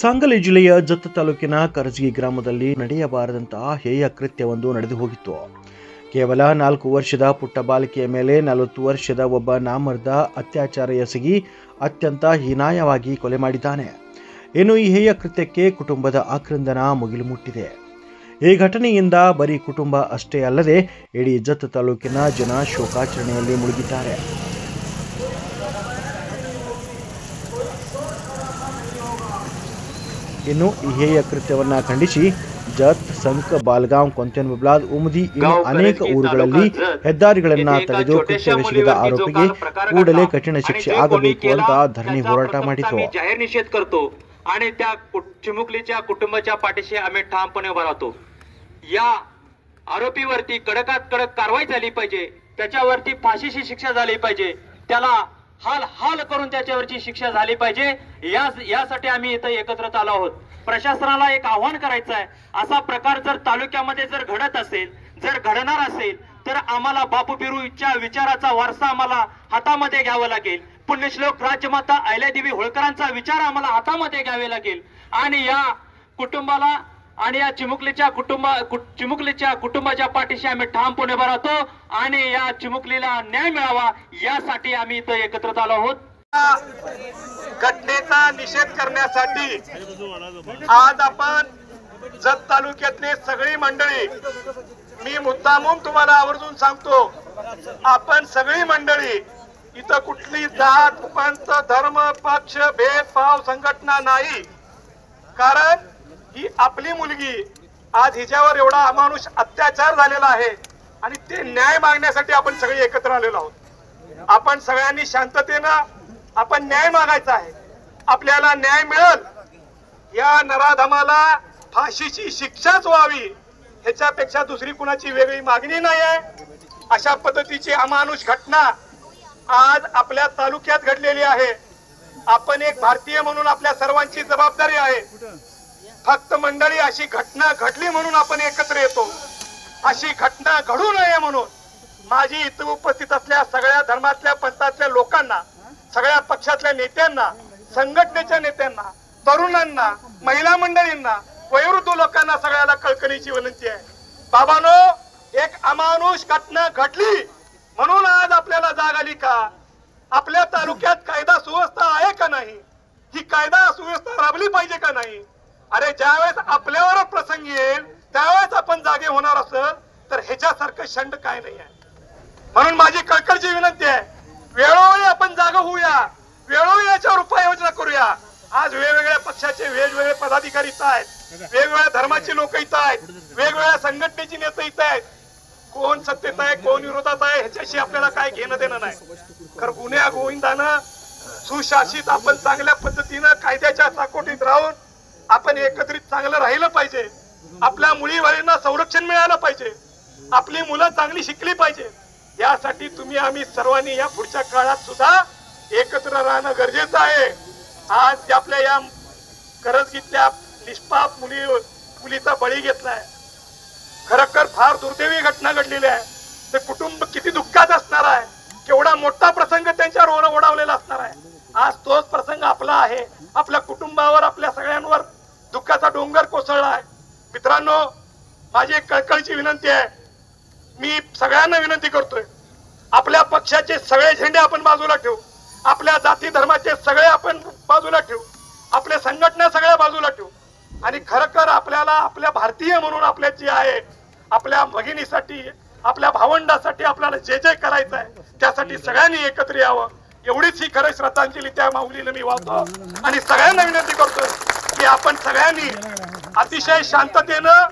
ಸಾಂಗಲಿ ಜಿಲ್ಲೆಯ ಜತ್ತ ತಾಲೂಕಿನ ಕರಜಗಿ ಗ್ರಾಮದಲ್ಲಿ ನಡೆಯಬಾರದಂತಹ ಹೇಯ ಕೃತ್ಯವೊಂದು ನಡೆದು ಹೋಗಿತ್ತು. ಕೇವಲ 4 ವರ್ಷದ ಪುಟ್ಟ ಬಾಲಿಕೆಯ ಮೇಲೆ 40 ವರ್ಷದ ಒಬ್ಬ ನಾಮರ್ದ ಅತ್ಯಾಚಾರ ಎಸಗಿ ಅತ್ಯಂತ ಹೀನಾಯವಾಗಿ ಕೊಲೆ ಮಾಡಿದ್ದಾನೆ. ಇನ್ನು ಈ ಹೇಯ ಕೃತ್ಯಕ್ಕೆ ಕುಟುಂಬದ ಆಕ್ರಂದನ ಮುಗಿಲು ಮುಟ್ಟಿದೆ. ಈ ಘಟನೆಯಿಂದ ಬರೀ ಕುಟುಂಬ ಅಷ್ಟೇ ಅಲ್ಲದೆ ಇಡೀ ಜತ್ತ ತಾಲೂಕಿನ ಜನ ಶೋಕಾಚರಣೆಯಲ್ಲಿ ಮುಳುಗಿದ್ದಾರೆ. ಇನ್ನು ಈ ಹೇಯ ಕೃತ್ಯವನ್ನು ಖಂಡಿಸಿ ಜತ್, ಸಂಕ, ಬಾಲ್ಗಾಂವ್, ಕೊಂತೆನ್ಬಬ್ಲಾದ್, ಉಮದಿ ಇನ್ನು ಅನೇಕ ಊರುಗಳಲ್ಲಿ ಹೆದ್ದಾರಿಗಳನ್ನು ತಡೆದು ಕೃತ್ಯವೆಸಗಿದ ಆರೋಪಿಗೆ ಕೂಡಲೇ ಕಠಿಣ ಶಿಕ್ಷೆ ಆಗಬೇಕು ಅಂತ ಧರಣಿ ಹೋರಾಟ ಮಾಡಿತು. जाहीर निषेध करतो आणि त्या चिमुकलीच्या कुटुंबाच्या पाठीशी आम्ही ठामपणे उभा राहतो. या आरोपीवरती कडकात कडक कारवाई झाली पाहिजे. त्याच्यावरती फाशीची शिक्षा झाली पाहिजे. त्याला हाल हाल करून त्याच्यावरची शिक्षा झाली पाहिजे. यासाठी आम्ही इथं एकत्रित आलो आहोत. प्रशासनाला एक आव्हान करायचं आहे, असा प्रकार जर तालुक्यामध्ये जर घडत असेल, जर घडणार असेल तर आम्हाला बापू बिरूच्या विचाराचा वारसा आम्हाला हातामध्ये घ्यावा लागेल. पुण्यश्लोक राजमाता अहिल्यादेवी होळकरांचा विचार आम्हाला हातामध्ये घ्यावे लागेल आणि या कुटुंबाला आणि या चिमुकलीच्या कुटुंबाच्या पाठीशी आम्ही ठामपणे उभा राहतो आणि या चिमुकलीला न्याय मिळावा यासाठी आम्ही इथं एकत्रित आलो आहोत. घटनेचा निषेध करण्यासाठी आज आपण जत तालुक्यातले सगळी मंडळी, मी मुद्दामून तुम्हाला आवर्जून सांगतो, आपण सगळी मंडळी इथं कुठली जात, पंथ, धर्म, पक्ष, भेदभाव, संघटना नाही. कारण ही आपली मुलगी, आज हिच्यावर एवढा अमानुष अत्याचार झालेला आहे आणि ते न्याय मागण्यासाठी आपण सगळे एकत्र आलेलो आहोत. आपण सगळ्यांनी शांततेनं आपण न्याय मागायचा आहे. आपल्याला न्याय मिळेल. या नराधमाला फाशीची शिक्षाच व्हावी, ह्याच्यापेक्षा दुसरी कुणाची वेगळी मागणी नाही आहे. अशा पद्धतीची अमानुष घटना आज आपल्या तालुक्यात घडलेली आहे. आपण एक भारतीय म्हणून आपल्या सर्वांची जबाबदारी आहे. फक्त मंडळी अशी घटना घडली म्हणून आपण एकत्र येतो. अशी घटना घडू नये म्हणून माझी इथं उपस्थित असलेल्या सगळ्या धर्मातल्या, पंथातल्या लोकांना, सगळ्या पक्षातल्या नेत्यांना, संघटनेच्या नेत्यांना, तरुणांना, महिला मंडळींना, वयोवृद्ध लोकांना सगळ्याला कळकळीची विनंती आहे. बाबांनो, एक अमानुष घटना घडली म्हणून आज आपल्याला जाग आली का? आपल्या तालुक्यात कायदा सुव्यवस्था आहे का नाही? ही कायदा सुव्यवस्था राबली पाहिजे का नाही? अरे ज्यावेळेस आपल्यावर प्रसंग येईल त्यावेळेस आपण जागे होणार असेल तर ह्याच्यासारखं शंड काय नाही आहे. म्हणून माझी कळकळीची विनंती आहे, वेळोवेळी आपण जागा होऊया, वेळोवेळी याच्यावर उपाययोजना करूया. आज वेगवेगळ्या पक्षाचे वेगवेगळे पदाधिकारी इथं आहेत, वेगवेगळ्या धर्माचे लोक इथं आहेत, वेगवेगळ्या संघटनेची नेते इथं आहेत. कोण सत्तेत आहे, कोण विरोधात आहे ह्याच्याशी आपल्याला काय घेणं देणं नाही. कारण गुन्ह्या गोविंदानं सुशासित आपण चांगल्या पद्धतीनं कायद्याच्या चाकोटीत राहून आपण एकत्रित चांगलं राहिलं पाहिजे. आपल्या मुलीवालींना संरक्षण मिळालं पाहिजे. आपली मुलं चांगली शिकली पाहिजे. यासाठी तुम्ही आम्ही सर्वांनी या पुढच्या काळात सुद्धा एकत्र राहणं गरजेचं आहे. आज आपल्या या करजगीतल्या निष्पाप मुलीचा बळी घेतलाय. खरोखर फार दुर्दैवी घटना घडलेली आहे. ते कुटुंब किती दुःखात असणार आहे, केवढा मोठा प्रसंग त्यांच्यावर ओढावलेला असणार आहे. आज तोच प्रसंग आपला आहे. आपल्या कुटुंबावर, आपल्या सगळ्यांवर दुःखाचा डोंगर कोसळला आहे. मित्रांनो, माझी एक कळकळीची विनंती आहे. मी सगळ्यांना विनंती करतोय, आपल्या पक्षाचे सगळे झेंडे आपण बाजूला ठेवू, आपल्या जाती धर्माचे सगळे आपण बाजूला ठेवू, आपल्या संघटना सगळ्या बाजूला ठेवू आणि खरोखर आपल्याला आपल्या भारतीय म्हणून आपल्या जी आहे, आपल्या भगिनीसाठी, आपल्या भावंडासाठी आपल्याला जे जे करायचं आहे त्यासाठी सगळ्यांनी एकत्र यावं. एवढीच ही खरं श्रद्धांजली त्या माऊलीला मी वाहतो आणि सगळ्यांना विनंती करतोय की आपण सगळ्यांनी अतिशय शांततेनं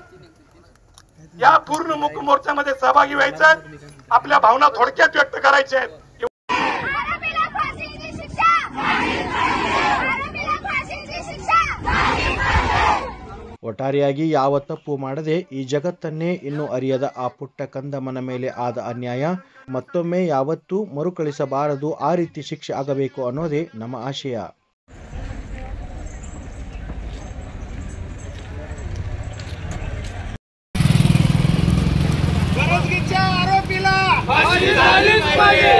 या पूर्ण मुक मोर्चामध्ये सहभागी व्हायचं. आपल्या भावना थोडक्यात व्यक्त करायच्या आहेत. ಒಟ್ಟಾರೆಯಾಗಿ ಯಾವ ತಪ್ಪು ಮಾಡದೆ ಈ ಜಗತ್ತನ್ನೇ ಇನ್ನೂ ಅರಿಯದ ಆ ಪುಟ್ಟ ಕಂದಮ್ಮನ ಮೇಲೆ ಆದ ಅನ್ಯಾಯ ಮತ್ತೊಮ್ಮೆ ಯಾವತ್ತೂ ಮರುಕಳಿಸಬಾರದು. ಆ ರೀತಿ ಶಿಕ್ಷೆ ಆಗಬೇಕು ಅನ್ನೋದೇ ನಮ್ಮ ಆಶಯ. फाशी झालीच पाहिजे.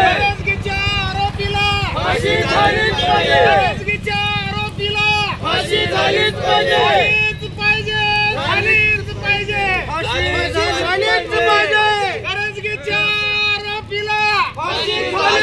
पाहिजे